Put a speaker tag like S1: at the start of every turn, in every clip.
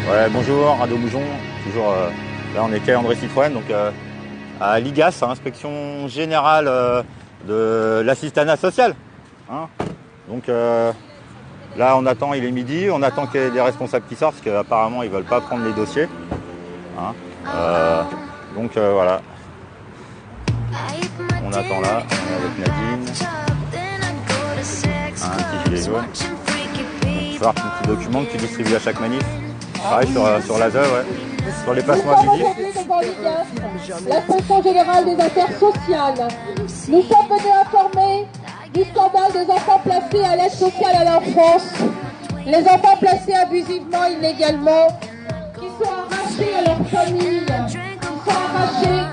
S1: Ouais, bonjour, Radio Boujon. Toujours là, on est quai André Citroën, donc à l'IGAS, inspection générale de l'assistanat social. Hein. Donc là, on attend, il est midi, on attend qu'il y ait des responsables qui sortent, parce qu'apparemment, ils veulent pas prendre les dossiers. Hein. Donc voilà. On attend là, on est avec Nadine. Un petit gilet jaune. Tu vois, un petit document que tu distribues à chaque manif. Pareil sur l'ASE, ouais. Sur les placements abusifs.
S2: L'inspection générale des affaires sociales. Nous sommes venus informer du scandale des enfants placés à l'aide sociale à l'enfance. Les enfants placés abusivement, illégalement, qui sont arrachés à leur famille, qui sont arrachés.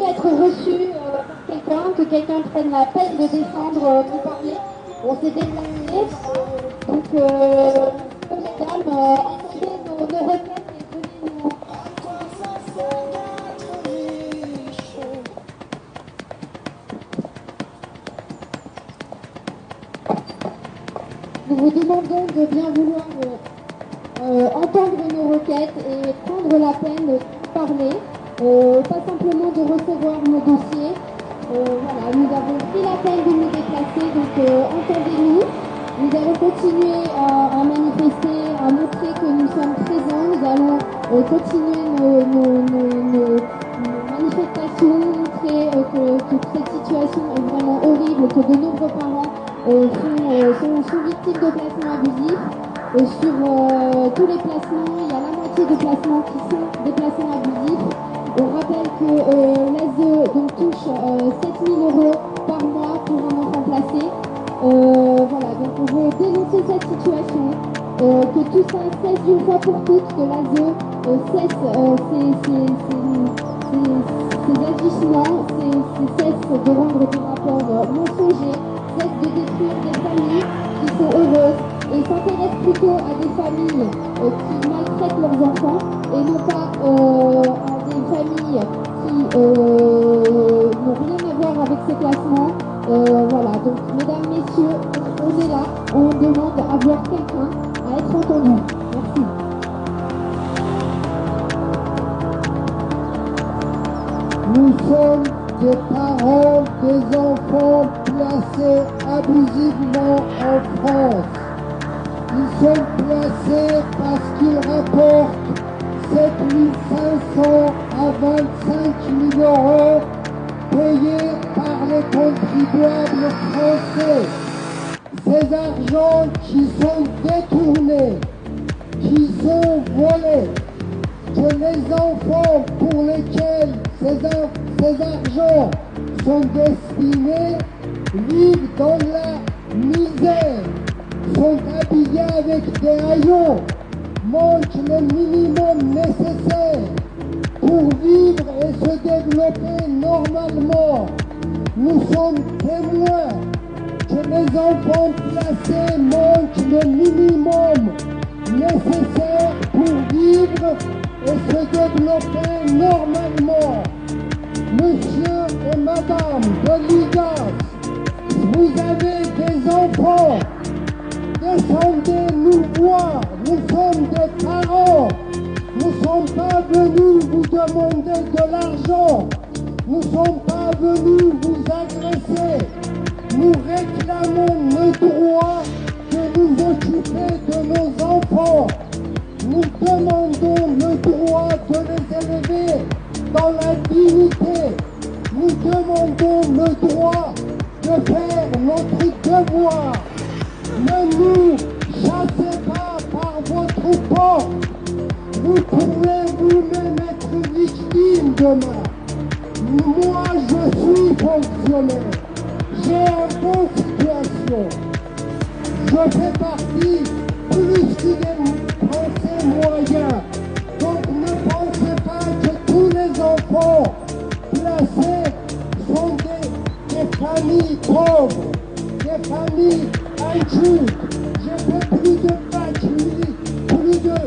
S2: Être reçu par quelqu'un, que quelqu'un prenne la peine de descendre pour parler. On s'est déplacé, donc mesdames, entendez nos requêtes et venez nous... Nous vous demandons de bien vouloir entendre nos requêtes et prendre la peine de parler. Pas simplement de recevoir nos dossiers. Voilà, nous avons pris la peine de nous déplacer, donc entendez-nous. Nous allons continuer à manifester, à montrer que nous sommes présents. Nous allons continuer nos manifestations, montrer que cette situation est vraiment horrible, que de nombreux parents sont victimes de placements abusifs. Sur tous les placements, il y a la moitié de placements qui sont des placements abusifs. On rappelle que l'ASE touche 7 000 € par mois pour un enfant placé. Voilà, donc on veut dénoncer cette situation, que tout ça cesse d'une fois pour toutes, que l'ASE cesse ses agissements, cesse de rendre des rapports mensongers, cesse de détruire des familles qui sont heureuses et s'intéresse plutôt à des familles qui maltraitent leurs enfants et non pas à des familles qui n'ont rien à voir avec ces classements. Voilà, donc mesdames, messieurs, on est là, on demande à voir quelqu'un, à être entendu. Merci.
S3: Nous sommes des parents des enfants placés abusivement en France. Ils sont placés parce qu'ils rapportent 7 500 à 25 000 euros payés par les contribuables français. Ces argents qui sont détournés, qui sont volés, que les enfants pour lesquels ces argents sont destinés vivent dans la misère, sont habillés avec des haillons, mangent le minimum nécessaire pour vivre et se développer normalement. Nous sommes témoins que les enfants placés mangent le minimum nécessaire pour vivre et se développer normalement. Monsieur et madame de l'IGAS, vous avez des enfants, descendez nous voir, nous sommes des parents, nous ne sommes pas venus vous demander de l'argent, nous ne sommes pas venus vous agresser, nous réclamons le droit de nous occuper de nos enfants. Nous demandons le droit de les élever dans la dignité. Nous demandons le droit de faire notre devoir. Ne nous chassez pas par votre porte. Vous pourrez vous-même être victime demain. Moi, je suis fonctionnaire. J'ai un bon situation. Je fais partie plus des Français moyens. Donc ne pensez pas que tous les enfants placés sont des familles pauvres, des familles incultes. J'ai fait plus de bac, plus de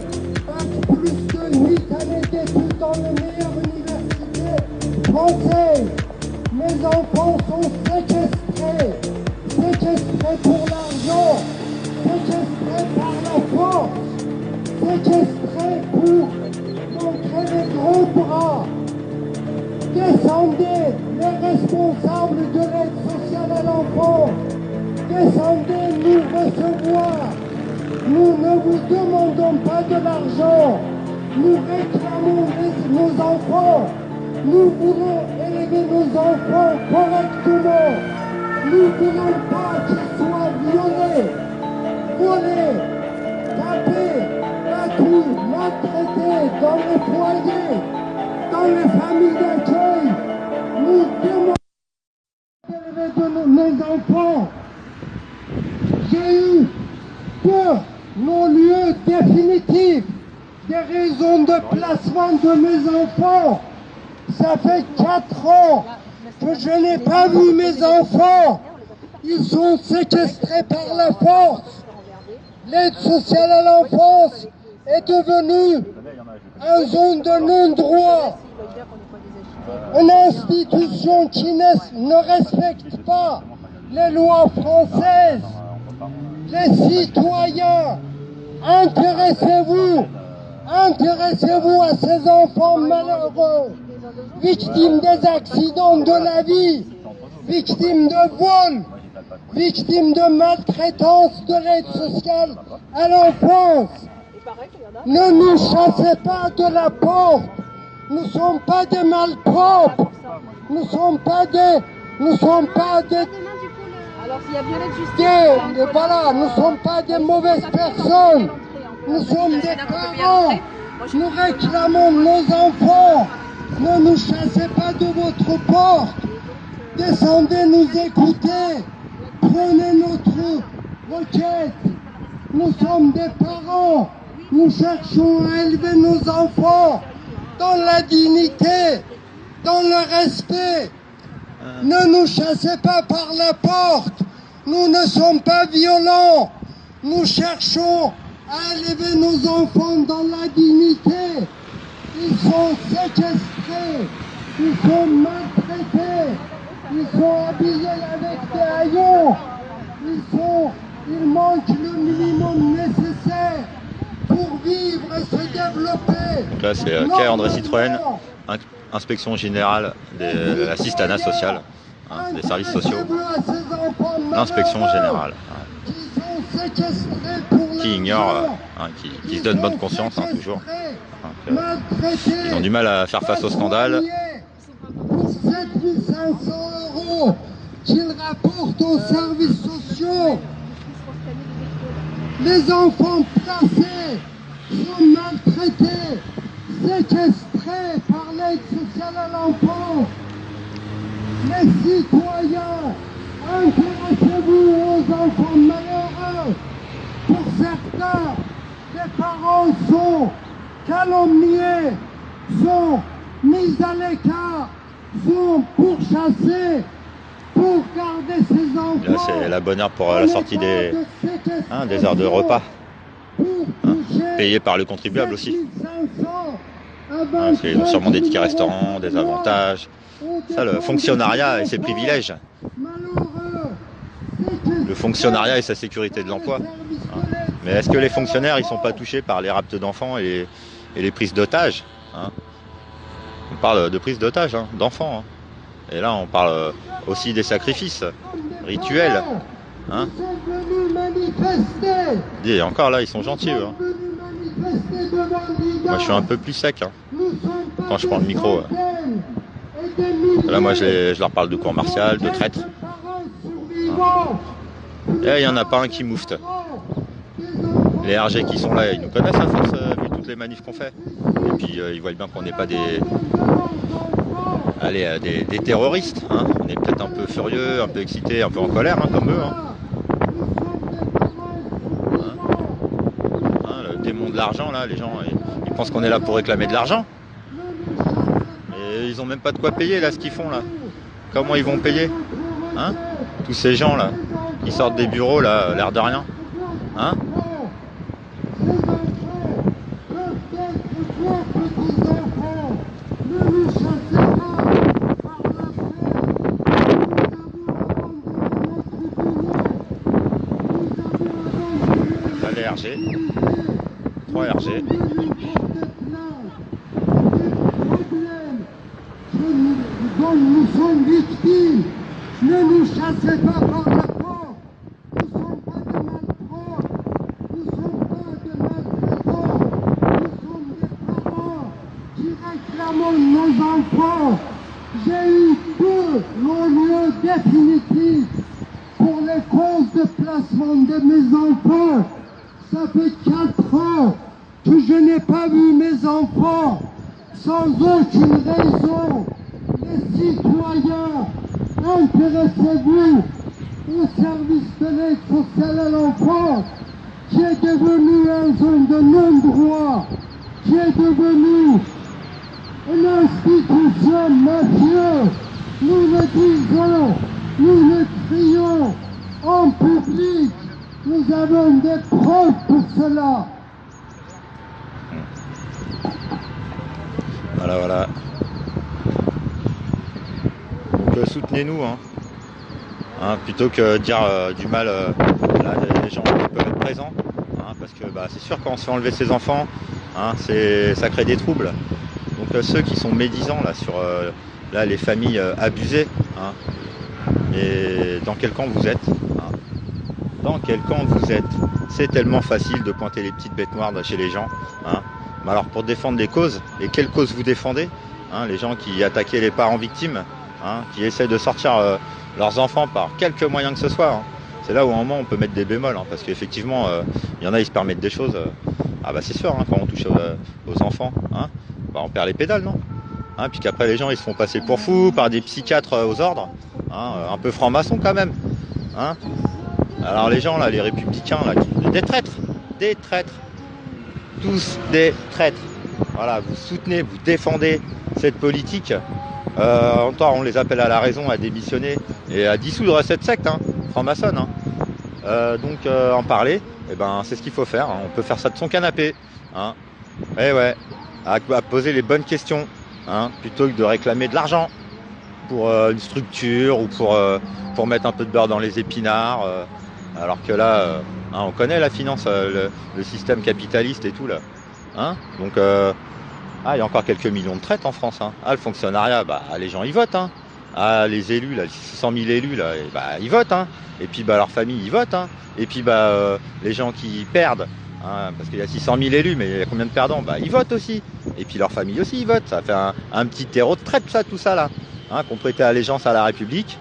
S3: 8 années d'études dans les meilleures universités françaises. Mes enfants sont séquestrés pour l'argent, séquestrés par la force, séquestrés pour montrer les gros bras. Descendez les responsables de l'aide sociale à l'enfance, descendez nous recevoir. Nous ne vous demandons pas de l'argent, nous réclamons nos enfants. Nous voulons élever nos enfants correctement. Nous ne voulons pas qu'ils soient violés, volés, tapés, battus, maltraités dans les foyers, dans les familles d'accueil. Nous demandons d'élever nos enfants. J'ai eu deux non-lieux définitifs, des raisons de placement de mes enfants. Ça fait 4 ans que je n'ai pas vu mes enfants. Ils sont séquestrés par la force. L'aide sociale à l'enfance est devenue une zone de non-droit. Une institution qui ne respecte pas les lois françaises. Les citoyens, intéressez-vous à ces enfants malheureux, victimes des accidents de la vie, victimes de vol, victimes de maltraitance de l'aide sociale à l'enfance. Ne nous chassez pas de la porte. Nous ne sommes pas des malpropres. Nous ne sommes pas des voilà, nous ne sommes pas des mauvaises personnes. Nous sommes des parents. Nous réclamons nos enfants. Ne nous chassez pas de votre porte. Descendez nous écouter. Prenez notre requête. Nous sommes des parents. Nous cherchons à élever nos enfants dans la dignité, dans le respect. Ne nous chassez pas par la porte. Nous ne sommes pas violents. Nous cherchons à élever nos enfants dans la dignité. Ils sont séquestrés, ils sont maltraités, ils sont habillés avec des haillons, il manque le minimum nécessaire pour vivre et se développer.
S1: Donc là, c'est quai André Citroën, inspection générale de l'assistanat social, hein, des services sociaux, l'inspection générale, qui ignore, qui se donne bonne conscience, toujours. Ils ont du mal à faire face au scandale.
S3: Pour 7 500 € qu'ils rapportent aux services sociaux, les enfants placés sont maltraités, séquestrés par l'aide sociale à l'enfance. Les citoyens, intéressez-vous aux enfants malheureux. Pour certains, les parents sont calomniés, sont mis à l'écart, sont pourchassés pour garder ces enfants.
S1: Là, c'est la bonne heure pour la sortie des heures de repas, payées par le contribuable aussi. Parce qu'ils ont sûrement des tickets restaurants, des avantages. Ça, le fonctionnariat et ses privilèges. Le fonctionnariat et sa sécurité de l'emploi. Mais est-ce que les fonctionnaires, ils sont pas touchés par les rapts d'enfants et les prises d'otages, hein? On parle de prise d'otages, d'enfants. Et là, on parle aussi des sacrifices rituels. Hein? Et encore là, ils sont gentils. Moi, je suis un peu plus sec quand je prends le micro. Là, moi, je leur parle de cours martial, de traître. Et il n'y en a pas un qui moufte. Les RG qui sont là, ils nous connaissent à force, vu toutes les manifs qu'on fait. Et puis, ils voient bien qu'on n'est pas des terroristes. Hein. On est peut-être un peu furieux, un peu excités, un peu en colère, comme eux. Le démon de l'argent, là, les gens, ils pensent qu'on est là pour réclamer de l'argent. Et ils n'ont même pas de quoi payer, là, ce qu'ils font, là. Comment ils vont payer, hein? Tous ces gens, là, qui sortent des bureaux, là, l'air de rien. Hein? Les RG, 3 RG.
S3: Dont nous sommes victimes, ne nous chassez pas par la porte. Nous ne sommes pas des malpropres, nous ne sommes pas des maltraitants, nous sommes des parents qui réclamons nos enfants. J'ai eu deux non-lieux définitifs pour les causes de placement de mes enfants. Ça fait 4 ans que je n'ai pas vu mes enfants, sans aucune raison. Les citoyens, intéressez-vous au service de l'aide sociale à l'enfance, qui est devenu un zone de non-droit, qui est devenu une institution mafieuse. Nous le disons, nous le crions en public. Nous avons des preuves pour cela.
S1: Voilà. Donc soutenez-nous, plutôt que de dire du mal là, des gens qui peuvent être présents, parce que c'est sûr quand on se fait enlever ses enfants, ça crée des troubles. Donc ceux qui sont médisants là sur les familles abusées, et dans quel camp vous êtes? Dans quel camp vous êtes? C'est tellement facile de pointer les petites bêtes noires chez les gens. Mais alors pour défendre les causes, et quelles causes vous défendez? Les gens qui attaquaient les parents victimes, qui essaient de sortir leurs enfants par quelque moyen que ce soit. C'est là où à un moment on peut mettre des bémols, parce qu'effectivement, il y en a, ils se permettent des choses. C'est sûr, quand on touche aux enfants, on perd les pédales, non? Puis qu'après les gens ils se font passer pour fous par des psychiatres aux ordres, un peu francs-maçons quand même. Alors les gens là, les républicains là, des traîtres, tous des traîtres. Voilà, vous soutenez, vous défendez cette politique. On les appelle à la raison, à démissionner et à dissoudre cette secte franc-maçonne. Donc en parler, eh ben, c'est ce qu'il faut faire. Hein. On peut faire ça de son canapé. Hein. Eh ouais, à poser les bonnes questions, hein, plutôt que de réclamer de l'argent pour une structure ou pour mettre un peu de beurre dans les épinards. Alors que là, hein, on connaît la finance, le système capitaliste et tout là. Hein. Donc, il y a encore quelques millions de traites en France. Hein. Ah, le fonctionnariat, bah, les gens y votent. Hein. Ah, les élus, là, les 600 000 élus, là, et bah, ils votent. Hein. Et puis bah, leur famille, ils votent. Hein. Et puis bah, les gens qui perdent, hein, parce qu'il y a 600 000 élus, mais il y a combien de perdants? Bah, ils votent aussi. Et puis leur famille aussi, ils votent. Ça fait un petit terreau de traite, ça, tout ça là. Hein, qu'on prêtait allégeance à la République.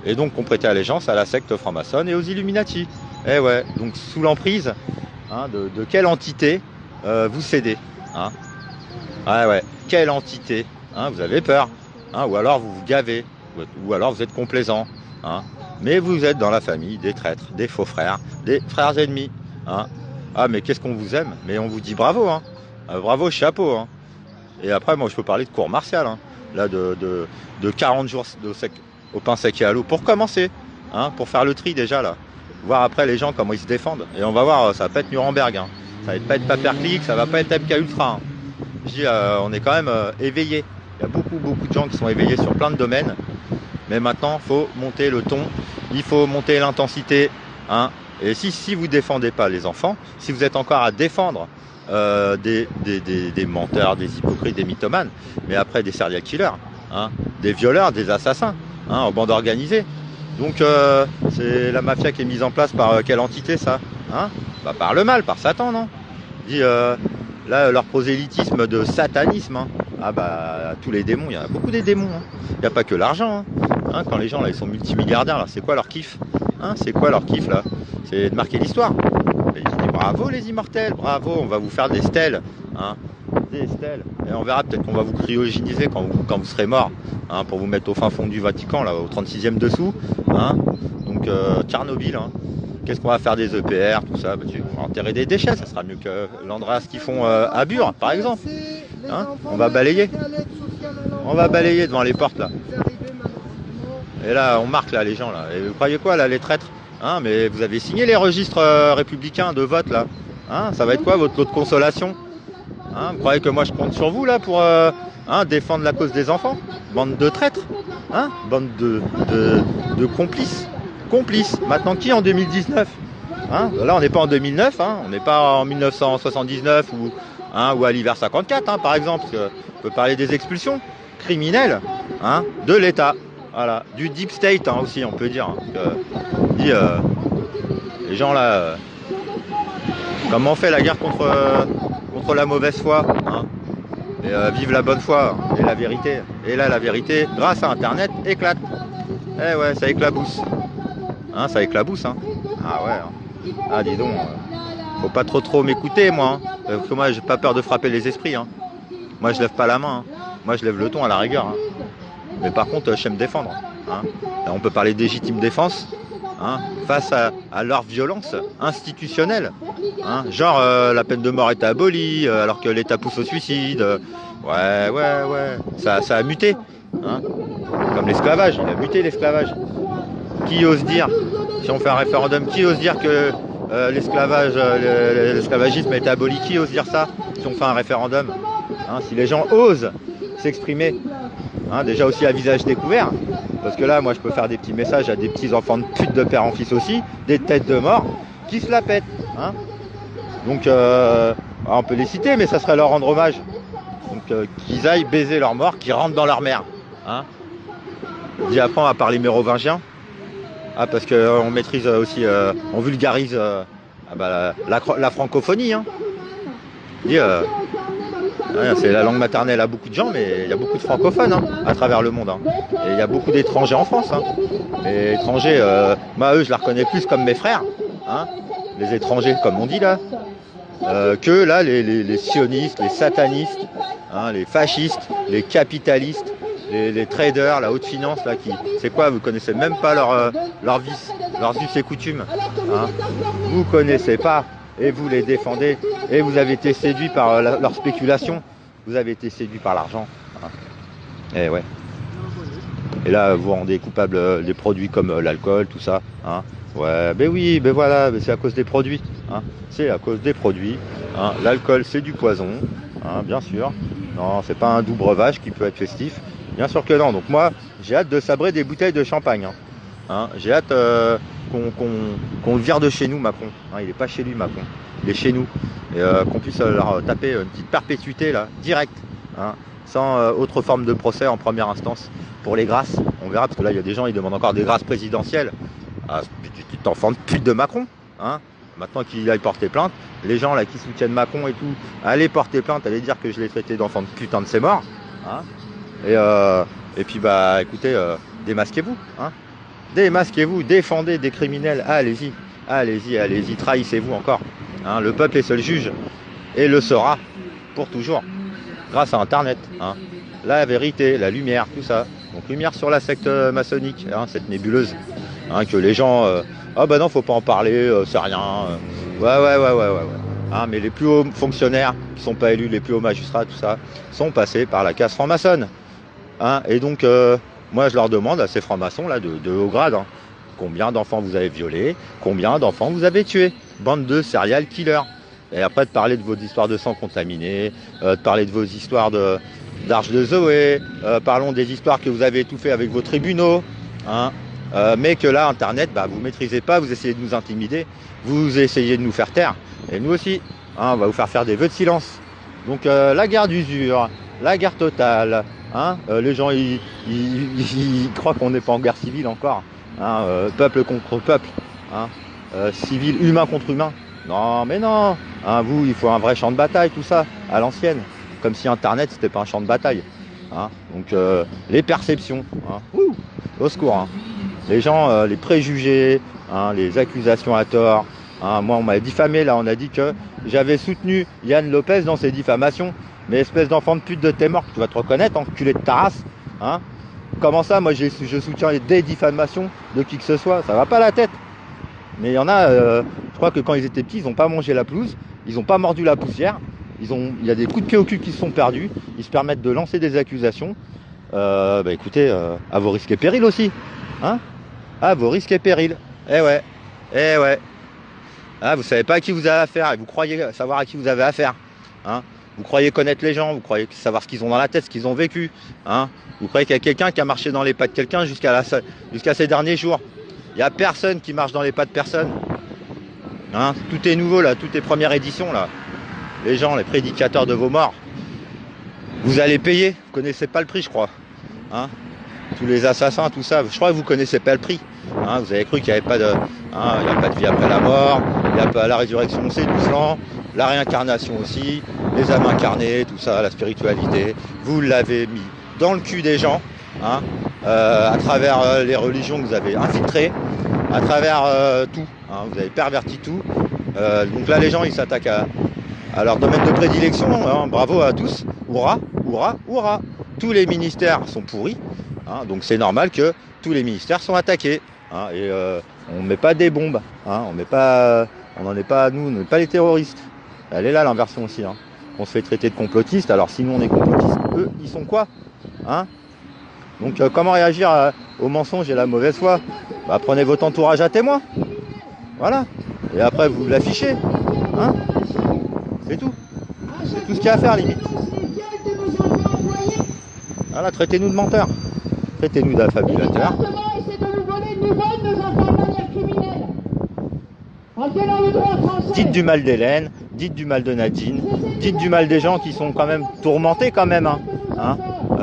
S1: Et donc qu'on prêtait allégeance à la secte franc-maçonne et aux Illuminati. Eh ouais, donc sous l'emprise, hein, de quelle entité vous cédez, hein? Ouais, quelle entité, hein, vous avez peur, hein, ou alors vous vous gavez, ou alors vous êtes complaisant, hein, mais vous êtes dans la famille des traîtres, des faux frères, des frères ennemis, hein. Ah, mais qu'est-ce qu'on vous aime, mais on vous dit bravo, hein, bravo, chapeau, hein. Et après, moi, je peux parler de cours martial, hein, là, de 40 jours au pain sec et à l'eau, pour commencer, hein, pour faire le tri déjà, là, voir après les gens comment ils se défendent, et on va voir, ça va pas être Nuremberg, hein. Ça va pas être Paperclick, ça va pas être MK Ultra, hein. Je dis, on est quand même éveillé. Il y a beaucoup de gens qui sont éveillés sur plein de domaines. Mais maintenant, il faut monter le ton, il faut monter l'intensité. Hein. Et si vous ne défendez pas les enfants, si vous êtes encore à défendre des menteurs, des hypocrites, des mythomanes, mais après des serial killers, hein, des violeurs, des assassins, hein, en bande organisée. Donc c'est la mafia qui est mise en place par quelle entité ça, hein? Bah, par le mal, par Satan, non? Dit, là, leur prosélytisme de satanisme, hein. Ah bah, tous les démons, il y en a beaucoup des démons. Hein. Il n'y a pas que l'argent. Hein. Hein, quand les gens là, ils sont multimilliardaires, là, c'est quoi leur kiff? Hein, c'est quoi leur kiff là? C'est de marquer l'histoire. Et je dis bravo les immortels, bravo, on va vous faire des stèles. Hein, des stèles. Et on verra, peut-être qu'on va vous cryogéniser quand vous serez mort, hein, pour vous mettre au fin fond du Vatican, là, au 36e dessous. Hein. Donc Tchernobyl, hein. Qu'est-ce qu'on va faire des EPR, tout ça? Bah, on va enterrer des déchets, ça sera mieux que l'Andreas qu'ils font à Bure, par exemple. Hein, on va balayer. On va balayer devant les portes, là. Et là, on marque, là, les gens, là. Et vous croyez quoi, là, les traîtres? Hein, mais vous avez signé les registres républicains de vote, là. Hein, ça va être quoi, votre lot de consolation? Hein, vous croyez que moi, je compte sur vous, là, pour défendre la cause des enfants? Bande de traîtres. Hein, bande de complices. Complices. Maintenant, qui en 2019? Hein, là, on n'est pas en 2009, hein, on n'est pas en 1979 ou à l'hiver 54, hein, par exemple. Parce que on peut parler des expulsions criminelles, hein, de l'État. Voilà, du deep state, hein, aussi, on peut dire. Hein, les gens là, comment on fait la guerre contre la mauvaise foi, hein, et vive la bonne foi et la vérité. Et là, la vérité, grâce à Internet, éclate. Eh ouais, ça éclabousse. Hein, ça éclabousse, hein. Ah ouais. Hein. Ah, dis donc, faut pas trop m'écouter, moi. Hein. Parce que moi, j'ai pas peur de frapper les esprits. Hein. Moi, je lève pas la main. Hein. Moi, je lève le ton à la rigueur. Hein. Mais par contre, je sais me défendre. Hein. Là, on peut parler de légitime défense, hein, face à leur violence institutionnelle. Hein. Genre, la peine de mort est abolie, alors que l'État pousse au suicide. Ouais. Ça a muté. Hein. Comme l'esclavage, il a muté l'esclavage. Qui ose dire, si on fait un référendum, qui ose dire que l'esclavagisme a été aboli? Qui ose dire ça si on fait un référendum? Hein, si les gens osent s'exprimer, hein, déjà aussi à visage découvert, parce que là, moi, je peux faire des petits messages à des petits enfants de pute de père en fils aussi, des têtes de mort, qui se la pètent. Hein. Donc, on peut les citer, mais ça serait leur rendre hommage. Donc, qu'ils aillent baiser leur mort, qu'ils rentrent dans leur mère. Hein. Dis après, on va parler mérovingiens. Ah, parce qu'on maîtrise aussi, on vulgarise la francophonie. Hein. C'est la langue maternelle à beaucoup de gens, mais il y a beaucoup de francophones, hein, à travers le monde. Hein. Et il y a beaucoup d'étrangers en France. Hein. Et étrangers, moi, eux, je la reconnais plus comme mes frères. Hein. Les étrangers, comme on dit là. Que là, les sionistes, les satanistes, hein, les fascistes, les capitalistes. Les traders, la haute finance, là, c'est quoi? Vous connaissez même pas leurs vices et coutumes. Hein. Vous connaissez pas et vous les défendez et vous avez été séduits par leur spéculation. Vous avez été séduits par l'argent. Hein. Et ouais. Et là, vous rendez coupable des produits comme l'alcool, tout ça. Hein. Ouais, ben oui, ben voilà, c'est à cause des produits. Hein. C'est à cause des produits. Hein. L'alcool, c'est du poison, hein, bien sûr. Non, c'est pas un doux breuvage qui peut être festif. Bien sûr que non. Donc moi, j'ai hâte de sabrer des bouteilles de champagne. Hein. Hein. J'ai hâte qu'on le vire de chez nous, Macron. Hein, il est pas chez lui, Macron. Il est chez nous. Et qu'on puisse leur taper une petite perpétuité, là, direct. Hein, sans autre forme de procès en première instance. Pour les grâces, on verra, parce que là, il y a des gens, ils demandent encore des grâces présidentielles. Ah, petit enfant de pute de Macron. Hein. Maintenant qu'il aille porter plainte, les gens là qui soutiennent Macron et tout, allez porter plainte, allez dire que je l'ai traité d'enfant de putain de ses morts. Hein. Et puis bah écoutez, démasquez-vous. Hein. Démasquez-vous, défendez des criminels, allez-y, allez-y, allez-y, trahissez-vous encore. Hein. Le peuple est seul juge et le sera pour toujours, grâce à Internet. Hein. La vérité, la lumière, tout ça. Donc lumière sur la secte maçonnique, hein, cette nébuleuse. Hein, que les gens, ah bah non, faut pas en parler, c'est rien. Ouais. Hein, mais les plus hauts fonctionnaires qui sont pas élus, les plus hauts magistrats, tout ça, sont passés par la case franc-maçonne. Hein, et donc, moi je leur demande à ces francs-maçons là de haut grade, hein, combien d'enfants vous avez violés, combien d'enfants vous avez tués, bande de serial killers. Et après de parler de vos histoires de sang contaminé, de parler de vos histoires d'Arche de Zoé, parlons des histoires que vous avez étouffées avec vos tribunaux, hein, mais que là, Internet, bah, vous ne maîtrisez pas, vous essayez de nous intimider, vous essayez de nous faire taire, et nous aussi, hein, on va vous faire des vœux de silence. Donc la guerre d'usure, la guerre totale, hein, les gens ils croient qu'on n'est pas en guerre civile encore, hein, peuple contre peuple, hein, civil, humain contre humain. Non mais non, hein, vous, il faut un vrai champ de bataille, tout ça, à l'ancienne. Comme si Internet, c'était pas un champ de bataille. Hein. Donc, les perceptions, hein. Au secours. Hein. Les gens, les préjugés, hein, les accusations à tort. Hein. Moi, on m'a diffamé, là, on a dit que j'avais soutenu Yann Lopez dans ses diffamations. Mais espèce d'enfant de pute de tes morts, tu vas te reconnaître, enculé de ta race. Hein. Comment ça, moi, je soutiens des diffamations de qui que ce soit. Ça va pas la tête. Mais il y en a, je crois que quand ils étaient petits, ils n'ont pas mangé la pelouse, ils n'ont pas mordu la poussière. Il y a des coups de pied au cul qui se sont perdus. Ils se permettent de lancer des accusations. Bah écoutez, à vos risques et périls aussi. Hein, à vos risques et périls. Eh ouais. Ah, vous savez pas à qui vous avez affaire. Et vous croyez savoir à qui vous avez affaire. Hein, vous croyez connaître les gens. Vous croyez savoir ce qu'ils ont dans la tête, ce qu'ils ont vécu. Hein, vous croyez qu'il y a quelqu'un qui a marché dans les pas de quelqu'un jusqu'à ces derniers jours. Il n'y a personne qui marche dans les pas de personne. Hein, tout est nouveau là. Tout est première édition là. Les gens, les prédicateurs de vos morts, vous allez payer. Vous connaissez pas le prix, je crois. Hein, tous les assassins, tout ça, je crois que vous connaissez pas le prix. Hein, vous avez cru qu'il n'y avait pas de, hein, il y a pas de vie après la mort, il n'y a pas la résurrection, c'est du sang, la réincarnation aussi, les âmes incarnées, tout ça, la spiritualité. Vous l'avez mis dans le cul des gens, hein, à travers les religions que vous avez infiltrées, à travers tout. Hein, vous avez perverti tout. Donc là, les gens, ils s'attaquent à leur domaine de prédilection. Hein, bravo à tous. Hurrah, hurrah, hurrah. Tous les ministères sont pourris. Hein, donc c'est normal que tous les ministères sont attaqués. Hein, et on ne met pas des bombes. Hein, on n'en est pas, nous, on n'est pas les terroristes. Elle est là l'inversion aussi. Hein. On se fait traiter de complotistes. Alors si nous on est complotistes, eux, ils sont quoi, hein? Donc comment réagir aux mensonges et la mauvaise foi? Bah, prenez votre entourage à témoin. Voilà. Et après vous l'affichez. Hein, c'est tout. C'est tout ce qu'il y a à faire limite. Voilà, traitez-nous de menteurs. Traitez-nous d'affabulateurs. Dites du mal d'Hélène, dites du mal de Nadine, dites du mal des gens qui sont quand même tourmentés quand même. Hein.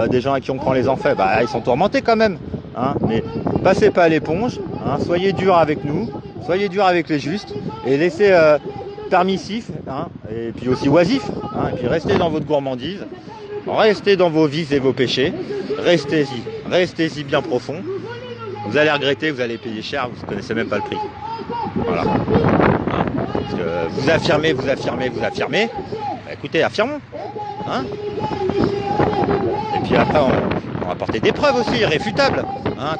S1: Des gens à qui on prend les enfants, bah, ils sont tourmentés quand même. Hein. Mais passez pas l'éponge, hein. Soyez durs avec nous, soyez durs avec les justes et laissez permissif, hein, et puis aussi oisif, hein, et puis restez dans votre gourmandise, restez dans vos vices et vos péchés, restez-y bien profond. Vous allez regretter, vous allez payer cher, vous ne connaissez même pas le prix. Voilà. Hein, parce que vous affirmez, bah, écoutez, affirmons. Hein, et puis après, on va apporter des preuves aussi, irréfutables, hein,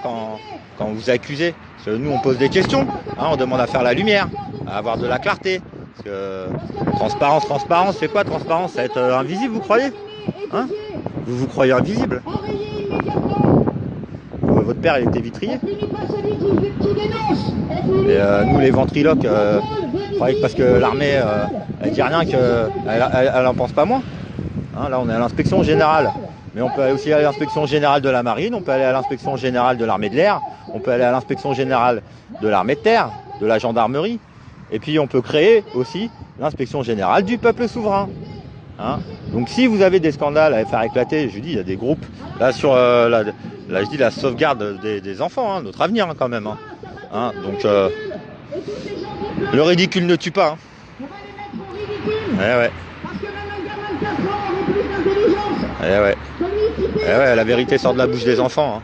S1: quand vous accusez. Parce que nous, on pose des questions, hein, on demande à faire la lumière, à avoir de la clarté. Parce que transparence, c'est quoi transparence? Ça va être invisible, vous croyez? Hein, vous croyez invisible? votre père il était vitrier. Et nous les ventriloques, croyez que parce que l'armée elle dit rien qu'elle en pense pas moins. Hein, là on est à l'inspection générale. Mais on peut aussi aller à l'inspection générale de la marine, on peut aller à l'inspection générale de l'armée de l'air, on peut aller à l'inspection générale de l'armée de terre, de la gendarmerie. Et puis on peut créer aussi l'inspection générale du peuple souverain. Hein, donc si vous avez des scandales à faire éclater, je dis il y a des groupes là sur je dis la sauvegarde des enfants, hein, notre avenir hein, quand même. Hein. Hein, donc le ridicule ne tue pas. Hein. Ouais. Ouais. La vérité sort de la bouche des enfants.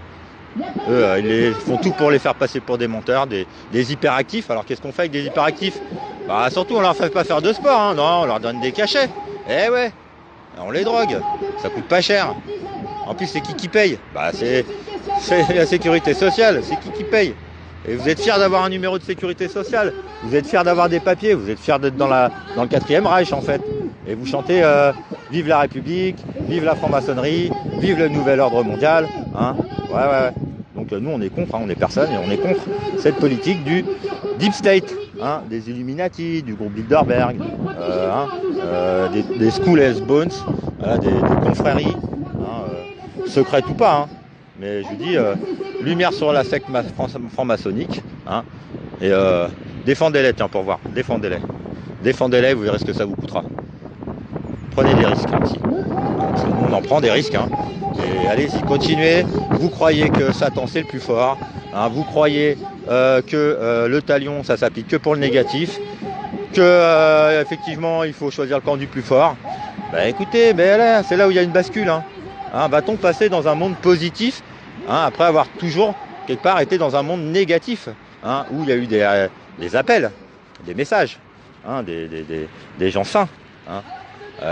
S1: Hein. Eux, ils font tout pour les faire passer pour des menteurs, des hyperactifs. Alors qu'est-ce qu'on fait avec des hyperactifs? Bah surtout on leur fait pas faire de sport, hein. Non, on leur donne des cachets. On les drogue, ça coûte pas cher. En plus c'est qui paye? Bah c'est la sécurité sociale, c'est qui paye? Et vous êtes fiers d'avoir un numéro de sécurité sociale, vous êtes fiers d'avoir des papiers, vous êtes fiers d'être dans le 4e Reich en fait. Et vous chantez vive la République, vive la franc-maçonnerie, vive le nouvel ordre mondial. Hein. Ouais. Donc nous on est contre, hein, on est personne et on est contre cette politique du Deep State, hein, des Illuminati, du groupe Bilderberg, des Skull and Bones, des confréries, hein, secrètes ou pas. Hein. Mais je vous dis, lumière sur la secte franc-maçonnique, hein, et défendez-les, tiens, pour voir, défendez-les, vous verrez ce que ça vous coûtera. Prenez des risques aussi, parce que nous on en prend des risques, hein. Et allez-y, continuez, vous croyez que Satan c'est le plus fort, hein, vous croyez que le talion ça s'applique que pour le négatif, que effectivement il faut choisir le camp du plus fort. Bah écoutez, là, c'est là où il y a une bascule, hein. Hein, va-t-on passer dans un monde positif, hein, après avoir toujours quelque part été dans un monde négatif, hein, où il y a eu des appels, des messages, hein, des gens sains, hein.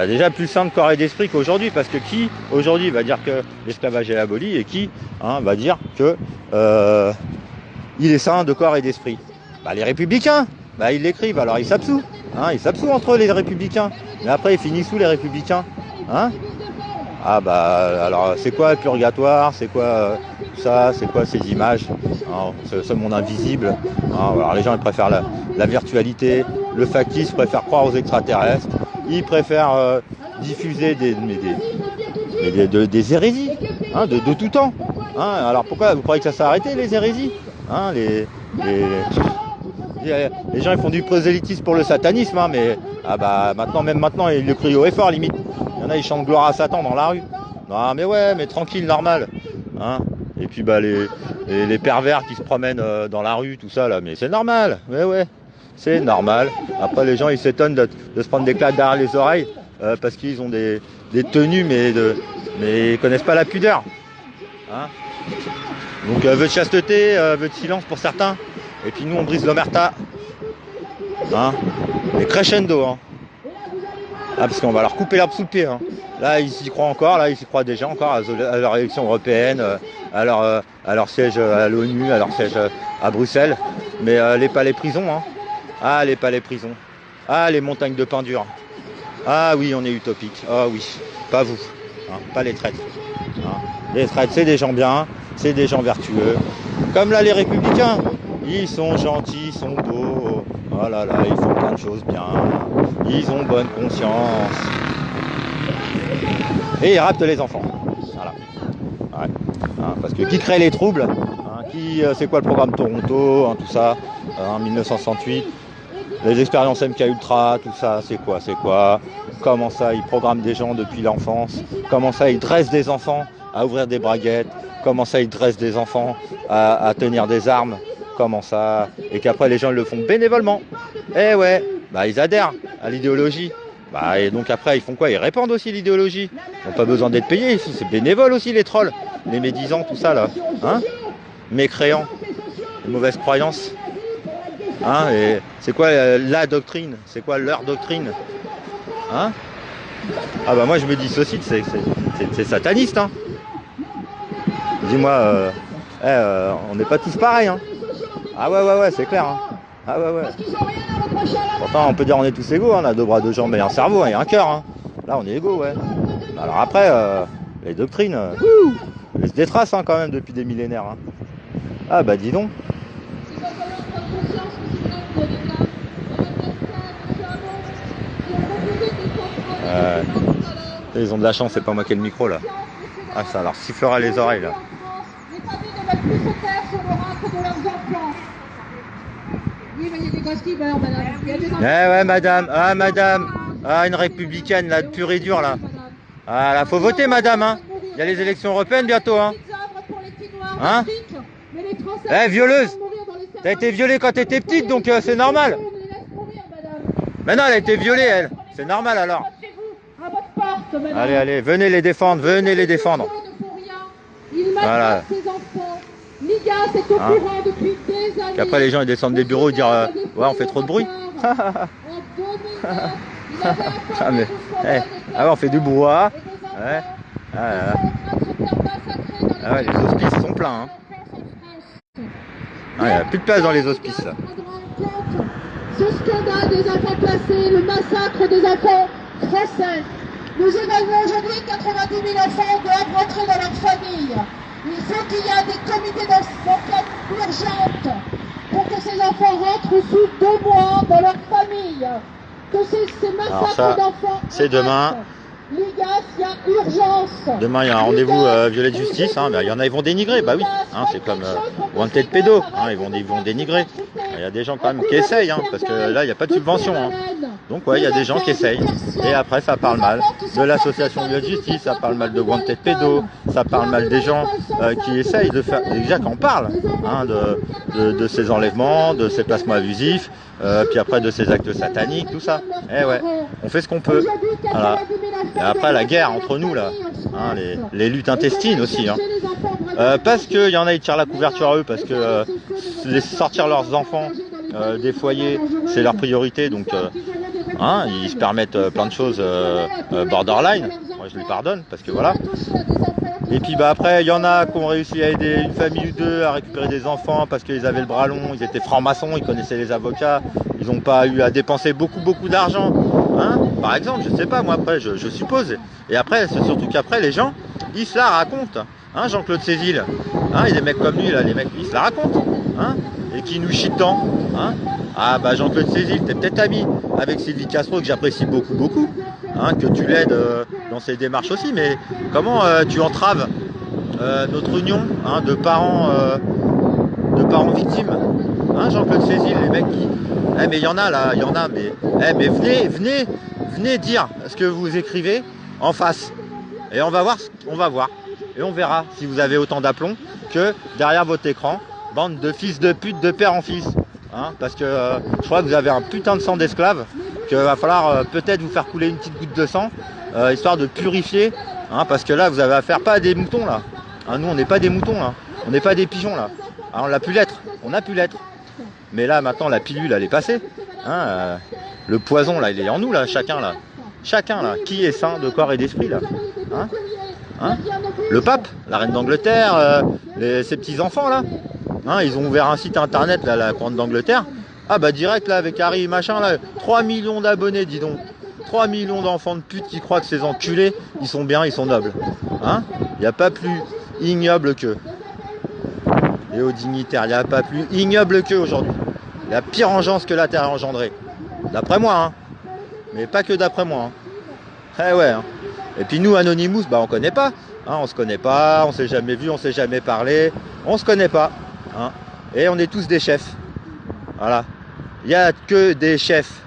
S1: Déjà plus sain de corps et d'esprit qu'aujourd'hui, parce que qui aujourd'hui va dire que l'esclavage est aboli et qui va dire que il est sain de corps et d'esprit? Bah, les républicains, bah, ils l'écrivent, alors ils s'absouent, hein, ils s'absouent entre eux les républicains, mais après ils finissent où les républicains, hein? Ah bah alors c'est quoi le purgatoire, c'est quoi ça, c'est quoi ces images, hein, ce monde invisible, hein, alors les gens ils préfèrent la virtualité, le factice, ils préfèrent croire aux extraterrestres, ils préfèrent diffuser des hérésies, hein, de tout temps, hein. Alors pourquoi vous croyez que ça s'est arrêté les hérésies, hein, les gens ils font du prosélytisme pour le satanisme, hein, mais maintenant ils le crient haut et fort limite. Il y en a, ils chantent gloire à Satan dans la rue. Non mais ouais, mais tranquille, normal, hein. Et puis les pervers qui se promènent dans la rue, tout ça là, mais c'est normal, mais ouais, c'est normal. Après les gens ils s'étonnent de se prendre des claques derrière les oreilles parce qu'ils ont des tenues mais ils connaissent pas la pudeur, hein. Donc vœu de chasteté, vœu de silence pour certains. Et puis nous on brise l'omerta, hein, et crescendo, hein. Ah, parce qu'on va leur couper l'herbe sous le pied, hein. Là ils y croient encore, là ils y croient déjà encore à leur élection européenne, à leur siège à l'ONU, à leur siège à Bruxelles. Mais les palais prisons, hein. Ah les palais prisons, ah les montagnes de pain dur. Ah oui on est utopique, ah oui, pas vous, hein, pas les traîtres, hein. Les traîtres c'est des gens bien, c'est des gens vertueux. Comme là les républicains, ils sont gentils, ils sont beaux, oh là là, ils font plein de choses bien, ils ont bonne conscience. Et ils raptent les enfants. Voilà. Ouais. Hein, parce que qui crée les troubles, hein, c'est quoi le programme Toronto, hein, tout ça, hein, 1968, les expériences MK Ultra, tout ça, c'est quoi? Comment ça, ils programment des gens depuis l'enfance? Comment ça, ils dressent des enfants à ouvrir des braguettes? Comment ça, ils dressent des enfants à tenir des armes? Comment ça? Et qu'après les gens le font bénévolement. Eh ouais, bah ils adhèrent à l'idéologie. Bah et donc après ils font quoi? Ils répandent aussi l'idéologie. Ils n'ont pas besoin d'être payés, c'est bénévole aussi les trolls, les médisants, tout ça là. Hein? Mécréants, les mauvaises croyances. Hein? Et c'est quoi la doctrine? C'est quoi leur doctrine? Hein? Ah bah moi je me dissocie, c'est sataniste, hein. Dis-moi, on n'est pas tous pareils, hein. Ah ouais, c'est clair, hein. Ah ouais. Pourtant on peut dire on est tous égaux, hein. On a deux bras, deux jambes et un cerveau, hein, et un cœur, hein. Là on est égaux, ouais. Alors après, les doctrines, elles se détracent, hein, quand même depuis des millénaires, hein. Ah bah dis donc. Ils ont de la chance, c'est pas moi qui ai le micro là. Ah ça leur sifflera les oreilles là.
S2: Oui, mais il y a des gosses qui meurent, madame.
S1: Ouais, madame. Ah, madame. Ah, une républicaine, là, pure et dure, là. Ah, là, faut voter, madame, hein. Il y a les élections européennes bientôt, hein. Hein? Eh, violeuse. T'as été violée quand t'étais petite, donc c'est normal. Mais non, elle a été violée, elle. C'est normal, alors. Allez, allez, venez les défendre, venez les défendre. Voilà.
S2: L'IGAS est au courant depuis des années.
S1: Puis après, les gens ils descendent des bureaux et disent ouais, on fait trop de bruit. Ah, mais, ah ouais, on fait du brouhaha. Ouais. Ah, ah ouais, les hospices sont pleins. Hein. Ah, il n'y a plus de place dans les hospices. Là.
S2: Ce scandale des enfants placés, le massacre des enfants français. Nous évaluons aujourd'hui 90 000 enfants doivent rentrer dans leur famille. Il faut qu'il y ait des comités d'enquête urgentes pour que ces enfants rentrent sous 2 mois dans leur famille. Que ces massacres d'enfants...
S1: C'est demain.
S2: L'IGAS, il y a urgence.
S1: Demain, il y a un rendez-vous violet de justice. Hein. Il y en a, ils vont dénigrer. Bah oui, hein, c'est comme Wanted pédo. Hein, ils vont dénigrer. Il y a des gens quand même qui essayent, hein, parce que là, il n'y a pas de subvention. Hein. Donc ouais, il y a des gens qui essayent. Et après, ça parle mal de l'association violet de justice, ça parle mal de Wanted pédo, ça parle mal des gens qui essayent de faire... Déjà qu'on parle hein, de ces enlèvements, de ces placements abusifs, puis après de ces actes sataniques, tout ça. Eh ouais, on fait ce qu'on peut. Voilà. Et après la guerre entre nous là, hein, les luttes intestines aussi. Hein. Parce qu'il y en a qui tirent la couverture à eux, parce que sortir leurs enfants des foyers, c'est leur priorité. Donc hein, ils se permettent plein de choses borderline. Moi je les pardonne parce que voilà. Et puis bah après il y en a qui ont réussi à aider une famille ou deux à récupérer des enfants parce qu'ils avaient le bras long, ils étaient francs-maçons, ils connaissaient les avocats, ils n'ont pas eu à dépenser beaucoup d'argent. Hein, par exemple, je sais pas, moi après je suppose. Et après, c'est surtout qu'après les gens, ils se la racontent. Hein, Jean-Claude Cézille, hein, et des mecs comme lui là, les mecs, ils se la racontent. Hein, et qui nous chient tant. Hein. Ah bah Jean-Claude Cézille, t'es peut-être ami avec Sylvie Castro que j'apprécie beaucoup. Hein, que tu l'aides dans ses démarches aussi, mais comment tu entraves notre union hein, de parents victimes. Hein, Jean-Claude Cézille, les mecs qui... Eh mais il y en a là, il y en a, mais... Eh mais venez dire ce que vous écrivez en face. Et on va voir. Et on verra si vous avez autant d'aplomb que derrière votre écran, bande de fils de pute de père en fils. Hein, parce que je crois que vous avez un putain de sang d'esclave, qu'il va falloir peut-être vous faire couler une petite goutte de sang, histoire de purifier. Hein, parce que là, vous avez affaire pas à des moutons là. Hein, nous, on n'est pas des moutons là. On n'est pas des pigeons là. Alors, on a pu l'être. Mais là, maintenant, la pilule, elle est passée. Hein, le poison, là, il est en nous, là, chacun, là. Qui est sain de corps et d'esprit, là hein le pape, la reine d'Angleterre, ses petits-enfants, là. Hein, ils ont ouvert un site internet, là, la couronne d'Angleterre. Ah, bah, direct, là, avec Harry, machin, là. 3 millions d'abonnés, dis donc. 3 millions d'enfants de pute qui croient que ces enculés, ils sont bien, ils sont nobles. Hein, il n'y a pas plus ignoble qu'eux. Et aux dignitaires, il n'y a pas plus ignoble qu'eux aujourd'hui. La pire engeance que la terre a engendrée. D'après moi, hein. Mais pas que d'après moi. Hein. Eh ouais. Hein. Et puis nous, Anonymous, bah on connaît pas. Hein, on se connaît pas, on s'est jamais vu, on s'est jamais parlé. On se connaît pas. Hein. Et on est tous des chefs. Voilà. Il n'y a que des chefs.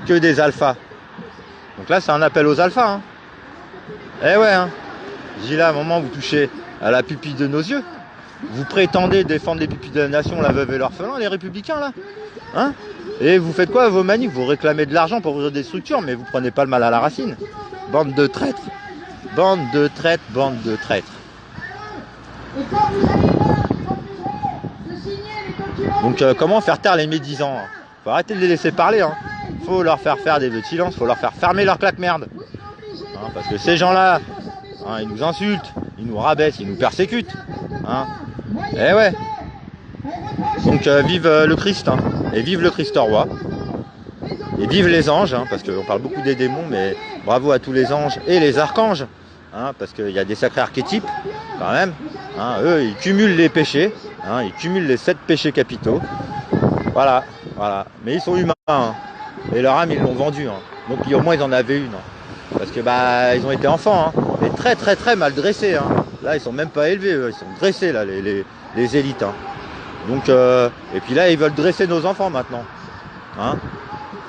S1: Que des alphas. Donc là, c'est un appel aux alphas. Hein. Eh ouais. Hein. Je dis là, à un moment, vous touchez à la pupille de nos yeux. Vous prétendez défendre les pupilles de la nation, la veuve et l'orphelin, les républicains là. Hein? Et vous faites quoi vos manifs? Vous réclamez de l'argent pour ouvrir des structures, mais vous prenez pas le mal à la racine. Bande de traîtres. Bande de traîtres. Donc comment faire taire les médisants? Faut arrêter de les laisser parler. Hein. Faut leur faire faire des vœux de silence, faut leur faire fermer leur claque-merde. Hein, parce que ces gens-là, hein, ils nous insultent, ils nous rabaissent, ils nous persécutent. Hein. Eh ouais. Donc vive le Christ, hein. Et vive le Christ roi. Et vive les anges, hein, parce qu'on parle beaucoup des démons, mais bravo à tous les anges et les archanges, hein, parce qu'il y a des sacrés archétypes, quand même. Hein, eux, ils cumulent les péchés. Hein, ils cumulent les 7 péchés capitaux. Voilà, voilà. Mais ils sont humains. Hein. Et leur âme, ils l'ont vendue. Hein. Donc au moins, ils en avaient une. Hein. Parce que bah, ils ont été enfants. Hein. Et très, très, très mal dressés. Hein. Là, ils sont même pas élevés. Eux. Ils sont dressés, là, les élites. Hein. Donc, et puis là, ils veulent dresser nos enfants maintenant. Hein,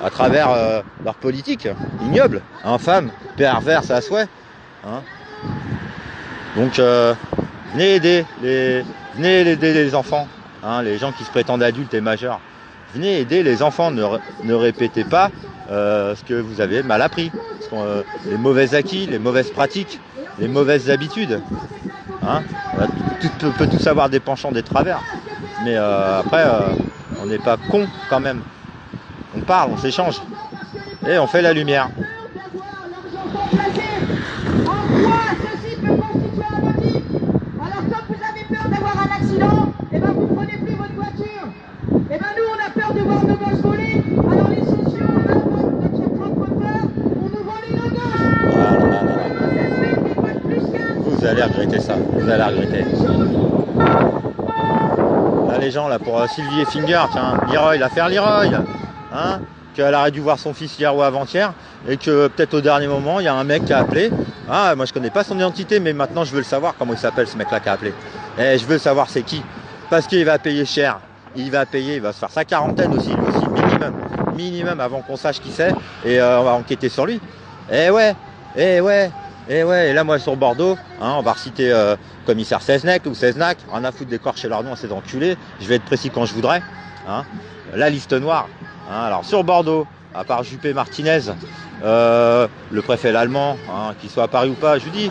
S1: à travers leur politique ignoble, infâme, perverse à souhait. Hein. Donc, venez aider les enfants, hein, les gens qui se prétendent adultes et majeurs. Venez aider les enfants, ne répétez pas ce que vous avez mal appris. Les mauvais acquis, les mauvaises pratiques, les mauvaises habitudes. Hein. On peut tous avoir des penchants, des travers. Mais après, on n'est pas con quand même. On parle, on s'échange. Et on fait la lumière.
S4: En quoi ceci peut constituer un motif? Alors quand vous avez peur d'avoir un accident, et ben vous prenez plus votre voiture. Et ben nous on a peur de voir nos gosses voler. Alors les sociaux, notre propre peur, on nous volait nos gosses.
S1: Vous allez regretter ça. Vous allez regretter. Là les gens là pour Sylvie et Finger, tiens, Leroy, l'affaire Leroy. Hein, qu'elle aurait dû voir son fils hier ou avant-hier et que peut-être au dernier moment il y a un mec qui a appelé. Ah, moi je connais pas son identité, mais maintenant je veux le savoir comment il s'appelle ce mec-là qui a appelé. Et je veux savoir c'est qui, parce qu'il va payer cher. Il va payer, il va se faire sa quarantaine aussi, lui aussi minimum avant qu'on sache qui c'est et on va enquêter sur lui. Et ouais. Et là moi sur Bordeaux, hein, on va reciter commissaire Seznac ou Seznac, rien à foutre d'écorcher leur nom à ces enculés. Je vais être précis quand je voudrais. Hein. La liste noire. Hein, alors sur Bordeaux, à part Juppé Martinez, le préfet l'allemand, hein, qu'il soit à Paris ou pas, je vous dis,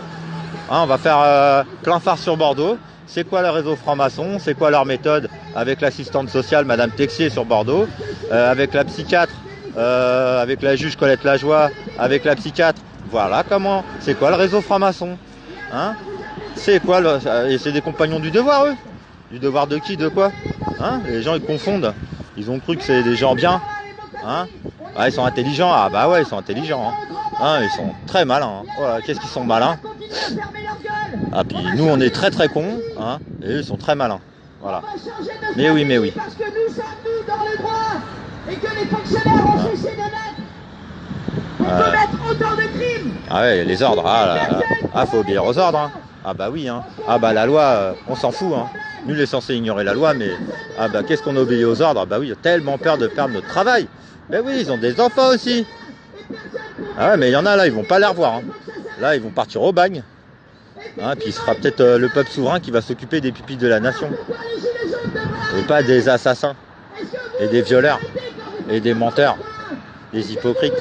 S1: hein, on va faire plein phare sur Bordeaux. C'est quoi le réseau franc-maçon? C'est quoi leur méthode avec l'assistante sociale Madame Texier sur Bordeaux, avec la psychiatre, avec la juge Colette Lajoie, avec la psychiatre. Voilà comment. C'est quoi le réseau franc-maçon? Hein, c'est quoi et c'est des compagnons du devoir, eux? Du devoir de qui? De quoi? Hein, les gens ils confondent. Ils ont cru que c'est des gens bien. Hein, ah, ils sont intelligents. Ah bah ouais, ils sont intelligents. Hein. Hein, ils sont très malins. Hein. Voilà, qu'est-ce qu'ils sont malins. Ah puis nous on est très très cons. Hein, et eux ils sont très malins. Voilà. Mais oui, mais oui.
S4: Parce que nous sommes nous dans le droit et que les fonctionnaires ont cessé de naître. On peut mettre autant de crimes.
S1: Ah ouais, les ordres. Ah faut obéir aux ordres. Hein. Ah bah oui. Hein. Ah bah la loi, on s'en fout. Hein. Nul est censé ignorer la loi, mais ah bah qu'est-ce qu'on obéit aux ordres? Bah oui, il a tellement peur de perdre notre travail. Ben oui, ils ont des enfants aussi. Ah ouais, mais il y en a là, ils vont pas les revoir. Hein. Là, ils vont partir au bagne. Hein, puis il sera peut-être le peuple souverain qui va s'occuper des pupilles de la nation. Et pas des assassins, et des violeurs, et des menteurs, des hypocrites.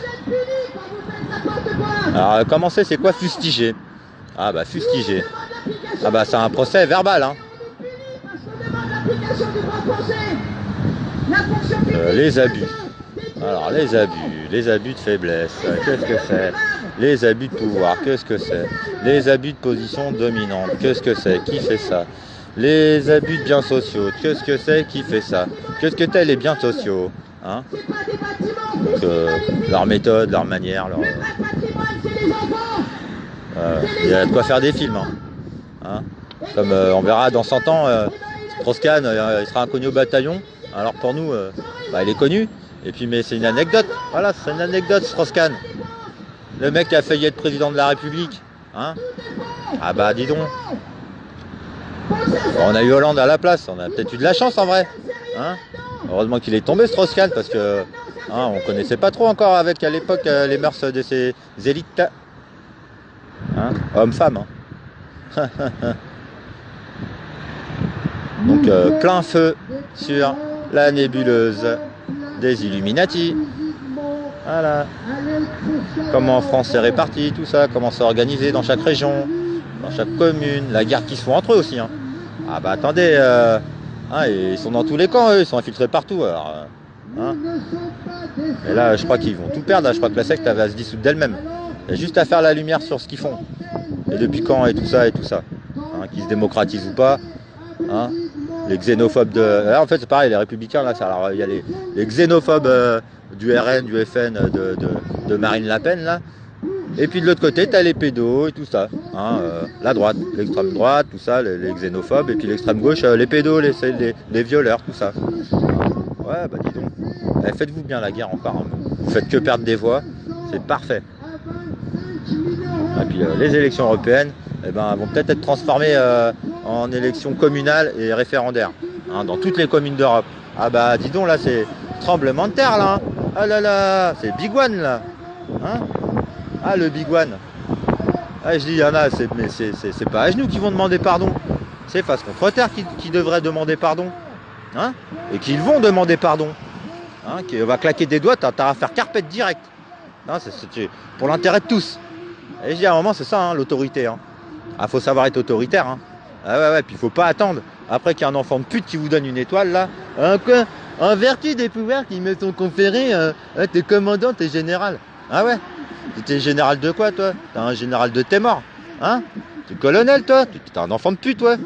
S1: Alors commencer, c'est quoi fustiger? Ah bah fustiger. Ah bah c'est un procès verbal. Hein. Les abus. Alors les abus de faiblesse, qu'est-ce que c'est? Les abus de pouvoir, qu'est-ce que c'est? Les abus de position dominante, qu'est-ce que c'est? Qui fait ça? Les abus de biens sociaux, qu'est-ce que c'est? Qui fait ça? Qu'est-ce que c'est les biens sociaux? Hein? Donc, leur méthode, leur manière, il y a de quoi faire des films. Hein? Hein? Comme on verra dans 100 ans, Strauss-Kahn, il sera inconnu au bataillon. Alors pour nous, il est connu. Et puis mais c'est une anecdote. Voilà, c'est une anecdote Strauss-Kahn. Le mec qui a failli être président de la République. Hein, ah bah dis donc. On a eu Hollande à la place. On a peut-être eu de la chance en vrai. Hein, heureusement qu'il est tombé Strauss-Kahn parce que on connaissait pas trop encore avec à l'époque les mœurs de ces élites. Hein, hommes-femmes. Hein. Donc plein feu sur la nébuleuse des Illuminati. Voilà. Comment en France c'est réparti, tout ça, comment c'est organisé dans chaque région, dans chaque commune, la guerre qui se font entre eux aussi. Hein. Ah bah attendez, ils sont dans tous les camps, eux, ils sont infiltrés partout. Alors, hein. Et là, je crois qu'ils vont tout perdre. Je crois que la secte elle va se dissoudre d'elle-même. Il y a juste à faire la lumière sur ce qu'ils font. Et depuis quand et tout ça. Hein, qu'ils se démocratisent ou pas. Hein. Les xénophobes là, en fait c'est pareil, les républicains là, alors il y a les xénophobes du RN, du FN, de Marine Le Pen là. Et puis de l'autre côté, tu as les pédos et tout ça. Hein, la droite, l'extrême droite, tout ça, les xénophobes. Et puis l'extrême gauche, les pédos, les violeurs, tout ça. Ouais, bah dis donc. Eh, faites-vous bien la guerre encore. Hein. Vous faites que perdre des voix. C'est parfait. Et puis les élections européennes eh ben, vont peut-être être transformées en élections communales et référendaires. Hein, dans toutes les communes d'Europe. Ah bah dis donc, là, c'est tremblement de terre, là. Hein. Ah là là, c'est Big One, là. Hein, ah, le Big One. Ah, je dis, il y en a, mais c'est pas à genoux qui vont demander pardon. C'est face contre terre qui devrait demander pardon. Hein, et qu'ils vont demander pardon. Hein, qui va claquer des doigts, t'as à faire carpette direct. Non, c'est pour l'intérêt de tous. Et je dis, à un moment, c'est ça, hein, l'autorité. Hein. Ah, faut savoir être autoritaire. Hein. Ah ouais, puis il faut pas attendre. Après qu'il y a un enfant de pute qui vous donne une étoile, là. Quoi, en vertu des pouvoirs qui me sont conférés, t'es commandant, t'es général. Ah ouais. T'es général de quoi, toi? T'es un général de tes morts. Hein? T'es colonel, toi? T'es un enfant de pute, ouais.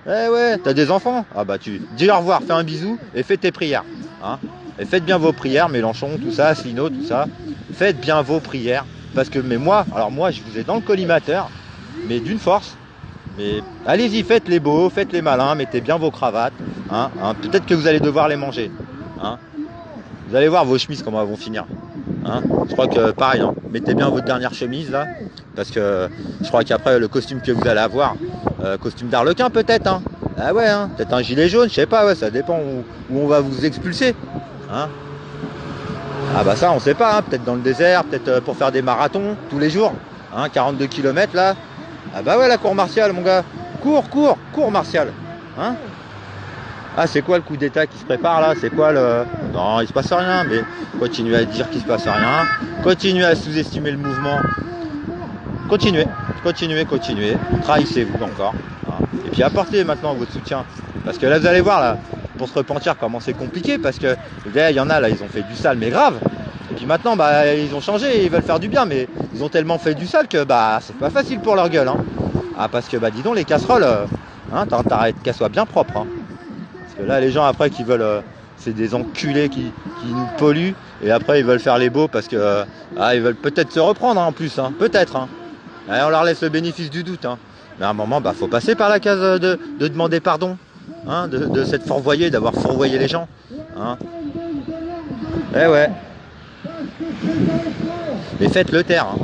S1: Eh ouais, t'as des enfants? Ah bah tu dis au revoir, fais un bisou et fais tes prières. Hein? Et faites bien vos prières, Mélenchon, tout ça, Asselineau, tout ça. Faites bien vos prières. Parce que, mais moi, je vous ai dans le collimateur, mais d'une force. Mais allez-y, faites les beaux, faites les malins, mettez bien vos cravates. Hein? Peut-être que vous allez devoir les manger. Hein? Vous allez voir vos chemises comment elles vont finir. Hein, je crois que pareil, hein, mettez bien votre dernière chemise là, parce que je crois qu'après le costume que vous allez avoir, costume d'arlequin peut-être, hein. Ah ouais, hein, peut-être un gilet jaune, je sais pas, ouais, ça dépend où on va vous expulser. Hein. Ah bah ça on sait pas, hein, peut-être dans le désert, peut-être pour faire des marathons tous les jours, hein, 42 km là. Ah bah ouais, la cour martiale mon gars, cours martiale. Hein. Ah, c'est quoi le coup d'état qui se prépare là? C'est quoi le... Non, il se passe rien, mais continuez à dire qu'il se passe rien. Continuez à sous-estimer le mouvement. Continuez. Trahissez-vous encore. Hein. Et puis apportez maintenant votre soutien. Parce que là, vous allez voir, là, pour se repentir, comment c'est compliqué. Parce que, il y en a, là, ils ont fait du sale, mais grave. Et puis maintenant, bah, ils ont changé, ils veulent faire du bien. Mais ils ont tellement fait du sale que, bah, c'est pas facile pour leur gueule. Hein. Ah, parce que, bah, dis donc, les casseroles, hein, t'arrêtes qu'elles soient bien propres. Hein. Parce que là, les gens après qui veulent, c'est des enculés qui nous polluent et après ils veulent faire les beaux parce que ils veulent peut-être se reprendre hein, en plus, hein, peut-être. Hein. On leur laisse le bénéfice du doute. Hein. Mais à un moment, faut passer par la case de demander pardon, hein, de s'être fourvoyé, d'avoir fourvoyé les gens. Hein. Eh ouais. Mais faites-le taire. Hein.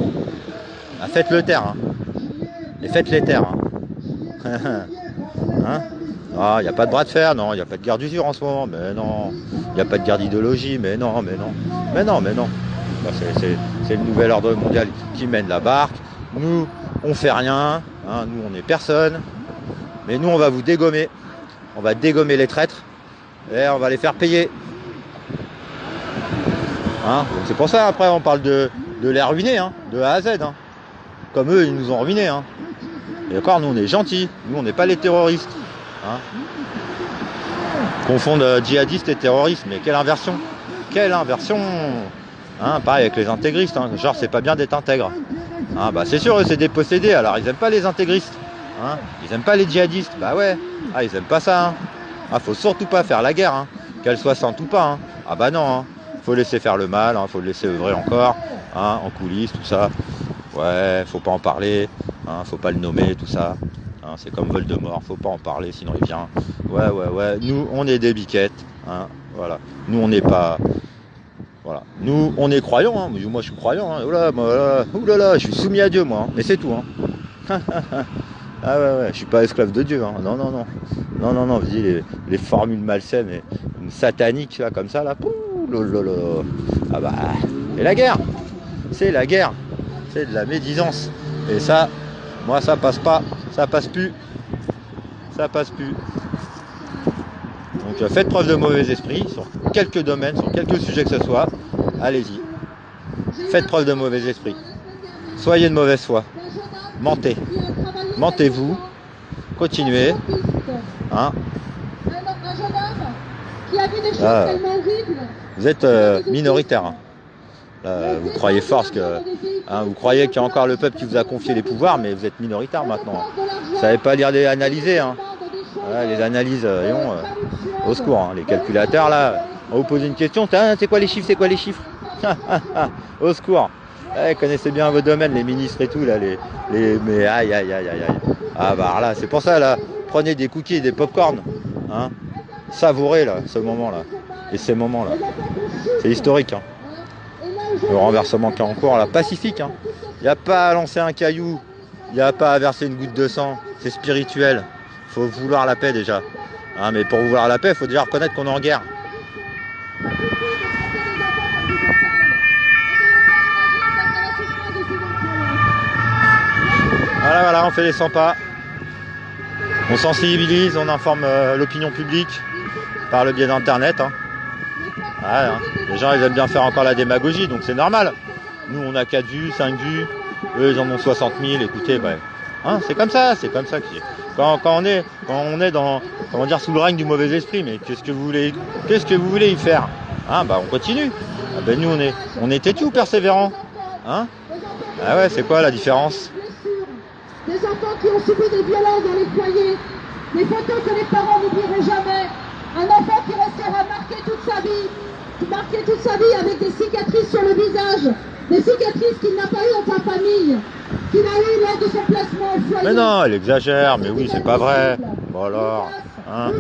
S1: Ah, faites-le taire. Hein. Et faites-les taire. Hein. Hein. Ah, il n'y a pas de bras de fer, non, il n'y a pas de guerre d'usure en ce moment, mais non. Il n'y a pas de guerre d'idéologie, mais non. C'est le nouvel ordre mondial qui mène la barque. Nous, on fait rien, hein, nous, on n'est personne. Mais nous, on va vous dégommer. On va dégommer les traîtres et on va les faire payer. Hein, donc c'est pour ça, après, on parle de les ruiner, hein, de A à Z. Hein. Comme eux, ils nous ont ruinés. Hein. Et encore, nous, on est gentils. Nous, on n'est pas les terroristes. Hein, confondre djihadistes et terroristes, mais quelle inversion, hein, pareil avec les intégristes, hein, genre c'est pas bien d'être intègre, hein, bah c'est sûr, eux c'est des possédés, alors ils aiment pas les intégristes, hein, ils aiment pas les djihadistes, bah ouais, ah ils aiment pas ça, hein. Ah, faut surtout pas faire la guerre, hein, qu'elle soit sainte ou pas, hein. Ah bah non, hein. Faut laisser faire le mal, hein, faut le laisser œuvrer encore, hein, en coulisses, tout ça, ouais, faut pas en parler, hein, faut pas le nommer, tout ça. C'est comme Voldemort, faut pas en parler sinon il vient. Ouais. Nous on est des biquettes. Hein, voilà. Nous on n'est pas. Voilà. Nous on est croyants. Hein. Moi je suis croyant. Hein. Oulala, je suis soumis à Dieu moi. Hein. Mais c'est tout. Hein. Ah ouais, je suis pas esclave de Dieu. Hein. Non. Vous dites les formules malsaines et sataniques là comme ça là. Ah bah. C'est la guerre. C'est la guerre. C'est de la médisance. Et ça, moi ça passe pas. Ça passe plus. Donc faites preuve de mauvais esprit sur quelques domaines, sur quelques sujets que ce soit. Allez-y. Faites preuve de mauvais esprit. Soyez de mauvaise foi. Mentez. Mentez-vous. Continuez. Hein. Vous êtes minoritaire. Hein. Vous croyez fort que vous croyez qu'il y a encore le peuple qui vous a confié les pouvoirs, mais vous êtes minoritaire maintenant. Vous savez pas lire des analyser. Hein. Voilà, les analyses, au secours. Hein. Les calculateurs là, on vous pose une question, c'est quoi les chiffres, Au secours. Connaissez bien vos domaines, les ministres et tout, là, mais aïe, aïe, aïe, aïe, aïe. Ah bah là, c'est pour ça, là, prenez des cookies et des pop-corn, hein. Savourez, là, ce moment-là, et ces moments-là. C'est historique, hein. Le renversement qui est en cours, là, pacifique, hein. Il n'y a pas à lancer un caillou, il n'y a pas à verser une goutte de sang, c'est spirituel. Il faut vouloir la paix, déjà. Hein, mais pour vouloir la paix, il faut déjà reconnaître qu'on est en guerre. Voilà, on fait les 100 pas. On sensibilise, on informe l'opinion publique par le biais d'Internet. Hein. Ouais, hein. Les gens, ils aiment bien faire encore la démagogie, donc c'est normal. Nous, on a 4 vues, 5 vues. Eux, ils en ont 60 000. Écoutez, bah, hein, c'est comme ça. Quand on est dans, comment dire, sous le règne du mauvais esprit, mais qu'est-ce que vous voulez y faire, hein, bah, on continue. Ah, ben, nous, on est têtus ou persévérants, hein. Ah ouais, c'est quoi la différence?
S4: Des enfants qui ont subi des violences dans les foyers, des photos que les parents n'oublieront jamais, un enfant qui restera marqué toute sa vie avec des cicatrices sur le visage, des cicatrices qu'il n'a pas eues dans sa famille, qu'il a eues lors de son placement au foyer.
S1: Mais non, elle exagère, mais oui, c'est pas vrai. Bon alors, hein.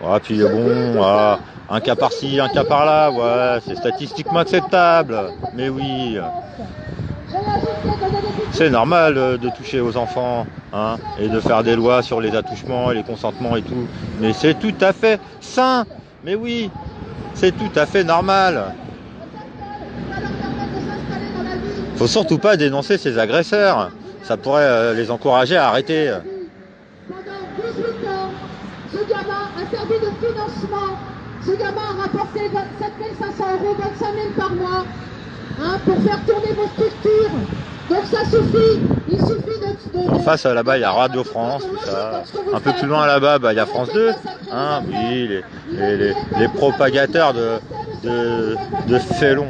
S1: Ouais, puis bon, voilà, un cas par-ci, un cas par-là, ouais, c'est statistiquement acceptable. Mais oui. C'est normal de toucher aux enfants, hein, et de faire des lois sur les attouchements et les consentements et tout. Mais c'est tout à fait sain. Mais oui, c'est tout à fait normal. Faut surtout pas dénoncer ces agresseurs. Ça pourrait les encourager à arrêter.
S4: Pendant 18 ans, ce gamin a servi de financement. Ce gamin a rapporté 27 500 €, 25 000 par mois, hein, pour faire tourner vos structures. Donc ça suffit, il suffit de...
S1: En face, là-bas, il y a Radio France, tout ça. Un peu plus loin, là-bas, il y a France 2. Hein, oui, les propagateurs de félons.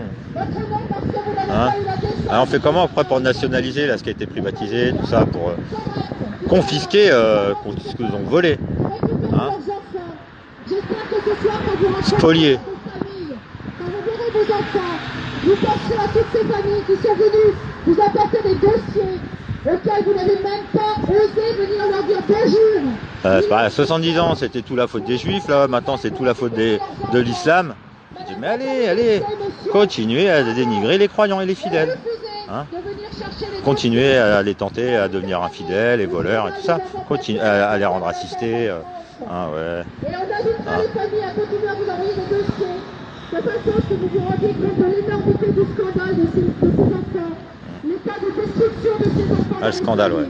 S1: Hein. Alors on fait comment après pour nationaliser là, ce qui a été privatisé, tout ça, pour confisquer ce qu'ils ont volé. Hein. Spolier.
S4: Quand vous verrez vos enfants, vous penserez à toutes ces familles qui sont venues vous apporter des dossiers auxquels vous n'avez même pas osé venir leur dire bonjour.
S1: C'est pareil, à 70 ans, c'était tout la faute des juifs, là, maintenant c'est tout la faute de l'islam. Je dis, mais allez, continuez à dénigrer les croyants et les fidèles. Hein, continuez à les tenter à devenir infidèles et voleurs et tout ça. Continuez à les rendre assistés. Hein, ouais.
S4: Et on invitera les familles à continuer à vous envoyer des dossiers. C'est pas chose que vous vous rendiez compte de l'énormité du scandale de ces enfants. L'état de destruction de ces enfants.
S1: Ah, le scandale, ouais.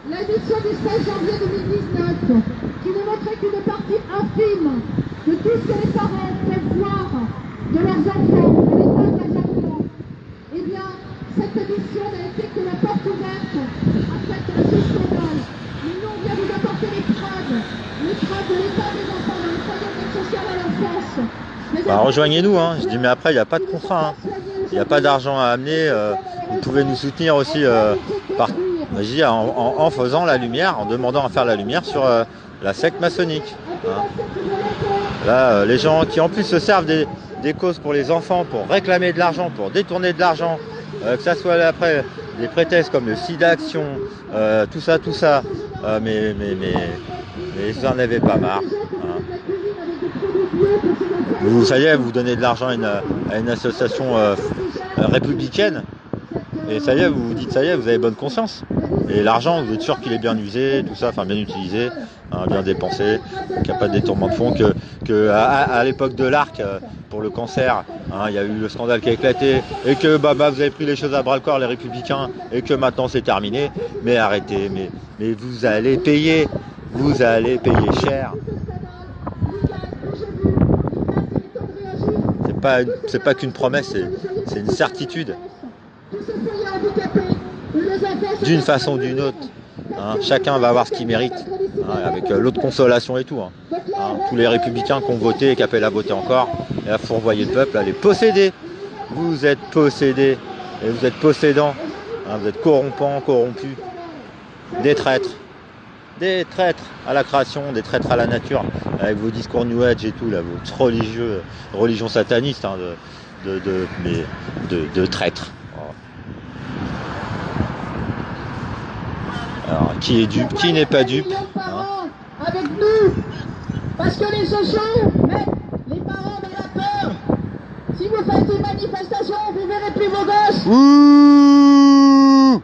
S4: L'édition du 16 janvier 2019, qui ne montrait qu'une partie infime de tout ce que les parents peuvent voir de leurs enfants, de l'état de leurs enfants. Eh bien, cette édition n'a été que la porte ouverte à ce scandale. Mais nous, on vient vous apporter les preuves de l'état des enfants dans les foyers d'aide sociale à l'enfance.
S1: Bah, rejoignez-nous, hein. Je dis, mais après, il n'y a pas de contrat. Hein. Il n'y a pas d'argent à amener. Vous pouvez nous soutenir aussi en faisant la lumière, en demandant à faire la lumière sur la secte maçonnique. Hein. Là, les gens qui en plus se servent des causes pour les enfants, pour réclamer de l'argent, pour détourner de l'argent, que ça soit après des prétextes comme le SIDA Action, tout ça, mais vous en avez pas marre. Hein. Vous savez, vous donnez de l'argent à une association républicaine, et ça y est, vous vous dites, ça y est, vous avez bonne conscience. Et l'argent, vous êtes sûr qu'il est bien usé, tout ça, enfin bien utilisé, hein, bien dépensé, qu'il n'y a pas de détournement de fonds, à l'époque de l'ARC, pour le cancer, hein, il y a eu le scandale qui a éclaté, et que vous avez pris les choses à bras-le-corps, les républicains, et que maintenant c'est terminé. Mais arrêtez, mais vous allez payer cher. C'est pas qu'une promesse, c'est une certitude. D'une façon ou d'une autre. Hein, chacun va avoir ce qu'il mérite. Hein, avec l'eau de consolation et tout. Hein. Hein, tous les républicains qui ont voté et qui appellent à voter encore, et à fourvoyer le peuple, à les posséder. Vous êtes possédés. Et vous êtes possédants. Hein, vous êtes corrompus. Des traîtres. Des traîtres à la création, des traîtres à la nature, avec vos discours New Age et tout, là, votre religion sataniste, hein, de traîtres. Alors, qui est dupe, qui n'est pas dupe,
S4: hein. Avec nous, parce que les sociaux mettent les parents dans la peur. Si vous faites une manifestation, vous verrez plus vos gosses.
S1: Ouh.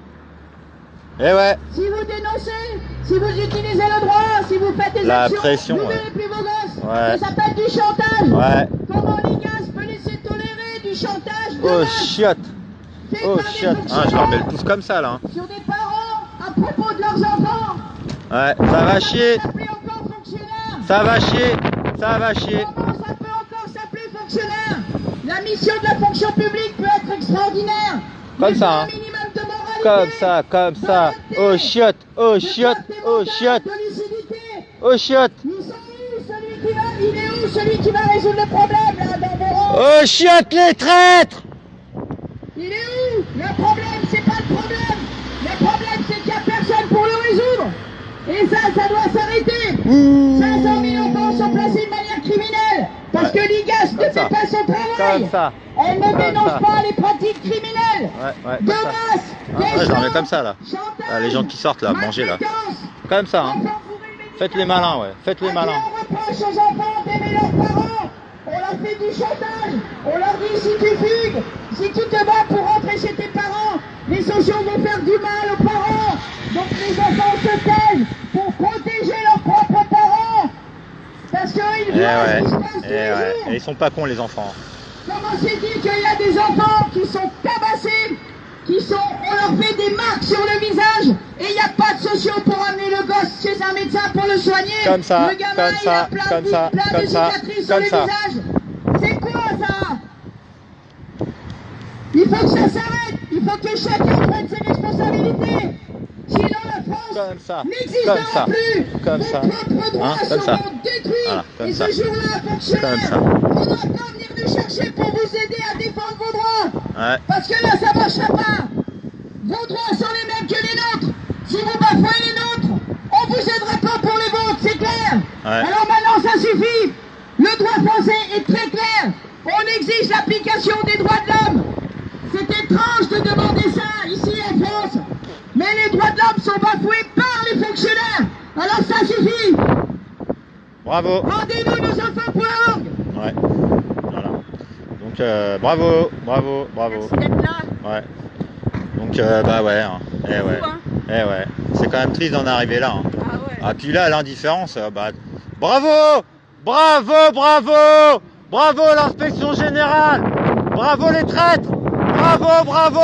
S1: Eh ouais.
S4: Si vous dénoncez, si vous utilisez le droit, si vous faites des actions,
S1: pression,
S4: vous verrez plus vos gosses.
S1: Ouais.
S4: Ça s'appelle du chantage.
S1: Ouais.
S4: Comment l'IGAS peut laisser tolérer du chantage de
S1: Oh
S4: masse
S1: chiotte.
S4: fait
S1: Oh
S4: par des
S1: chiotte. Ah, je leur mets le pouce comme ça là. Hein.
S4: sur des parents à propos de leurs enfants.
S1: Ouais, ça va chier.
S4: Ça peut encore fonctionnaire.
S1: Ça va chier. Ça va chier.
S4: Comment ça peut encore s'appeler fonctionnaire? La mission de la fonction publique peut être extraordinaire.
S1: Comme
S4: Mais
S1: ça,
S4: un
S1: hein.
S4: minimum de moralité,
S1: Comme ça, comme ça. Oh chiotte. Oh chiotte. Oh chiotte.
S4: de lucidité.
S1: Oh chiotte.
S4: Ils sont où celui qui va, il est où celui qui va résoudre le problème là dans vos rangs?
S1: Oh chiotte les traîtres.
S4: Il est où? Le problème, c'est pas le problème. Le problème, c'est qu'il n'y a personne pour le résoudre. Et ça doit s'arrêter. 500 000 enfants sont placés de manière criminelle. Parce que l'IGAS ne fait pas son travail.
S1: Comme ça.
S4: Elle ne dénonce pas les pratiques criminelles.
S1: Ouais,
S4: De
S1: comme ça.
S4: masse.
S1: Ouais, je leur mets comme ça là.
S4: Chantage,
S1: Ah, les gens qui sortent là, manger là.
S4: maltraitance,
S1: Comme ça, hein.
S4: enfants bourrés médicaments.
S1: Faites les malins, ouais. Faites les malins.
S4: On reproche aux enfants d'aimer leurs parents. On leur fait du chantage. On leur dit si tu fugues, si tu te bats pour rentrer chez tes parents, les sociaux vont faire du mal aux parents. Donc les enfants se taisent pour protéger leurs propres parents. Parce qu'ils voient ce qui se passe tous les jours.
S1: Et ils sont pas cons les enfants.
S4: Comment c'est dit qu'il y a des enfants qui sont tabassés, on leur fait des marques sur le visage et il n'y a pas de sociaux pour amener le gosse chez un médecin pour le soigner.
S1: Comme ça,
S4: le gamin,
S1: comme
S4: il a
S1: ça,
S4: plein
S1: comme
S4: de,
S1: ça,
S4: plein
S1: comme
S4: de
S1: ça,
S4: cicatrices
S1: comme
S4: sur
S1: ça.
S4: le visage. C'est quoi ça? Il faut que ça s'arrête. Il faut que chacun prenne ses responsabilités. Sinon la
S1: Comme ça,
S4: France n'existera
S1: comme ça,
S4: plus.
S1: comme
S4: Vos
S1: ça.
S4: propres droits
S1: Hein, comme ça.
S4: seront détruits.
S1: Voilà, comme
S4: et
S1: ça.
S4: ce jour-là, fonctionnaire,
S1: Comme ça.
S4: il ne faudra pas venir nous chercher pour vous aider à défendre vos droits.
S1: Ouais.
S4: Parce que là, ça ne marchera pas. Vos droits sont les mêmes que les nôtres. Si vous bafouez les nôtres, on ne vous aidera pas pour les vôtres, c'est clair.
S1: Ouais.
S4: Alors maintenant, ça suffit. Le droit français est très clair. On exige l'application des droits de l'homme. C'est étrange de demander ça ici en France. Mais les droits de l'homme sont bafoués par les fonctionnaires. Alors ça suffit.
S1: Bravo.
S4: Rendez-nous nos enfants.org.
S1: Ouais. Voilà. Donc bravo, bravo, bravo.
S5: Merci d'être là.
S1: Ouais. Donc bah ouais. Hein. Eh ouais.
S5: Hein.
S1: Eh ouais. C'est quand même triste d'en arriver là. Hein.
S5: Ah ouais.
S1: Ah puis là l'indifférence, bah bravo, bravo, bravo, bravo l'inspection générale, bravo les traîtres, bravo, bravo,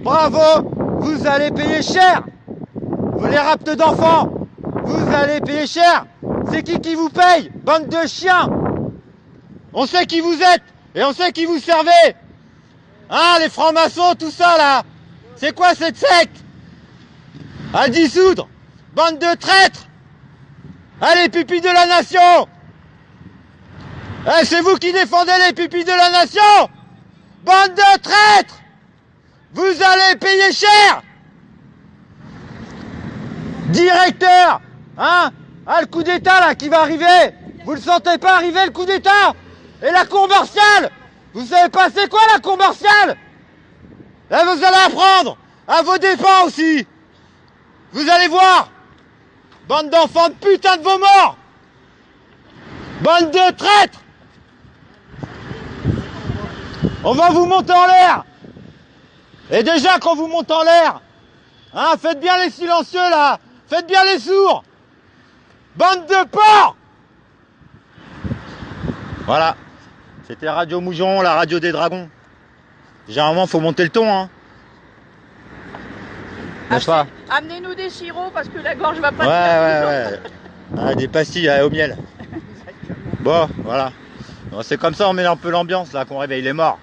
S1: bravo. Vous allez payer cher. Vous les raptes d'enfants, vous allez payer cher. C'est qui vous paye? Bande de chiens. On sait qui vous êtes et on sait qui vous servez. Hein, les francs-maçons, tout ça là. C'est quoi cette secte? À dissoudre. Bande de traîtres. Allez, pupilles de la nation. Eh, c'est vous qui défendez les pupilles de la nation. Bande de traîtres. Vous allez payer cher. Directeur. Hein? Ah, le coup d'état là qui va arriver. Vous le sentez pas arriver le coup d'état? Et la cour martiale. Vous savez pas c'est quoi la cour martiale? Là vous allez apprendre à vos défunts aussi. Vous allez voir. Bande d'enfants de putain de vos morts. Bande de traîtres. On va vous monter en l'air. Et déjà qu'on vous monte en l'air, hein, faites bien les silencieux là. Faites bien les sourds. Bande de porcs. Voilà. C'était Radio Moujon, la radio des dragons. Généralement, faut monter le ton, hein. N'est-ce pas?
S5: Amenez-nous des sirops parce que la gorge va pas.
S1: Ouais. Ah, des pastilles au miel. Bon, voilà. C'est comme ça, on met un peu l'ambiance là, qu'on réveille les morts.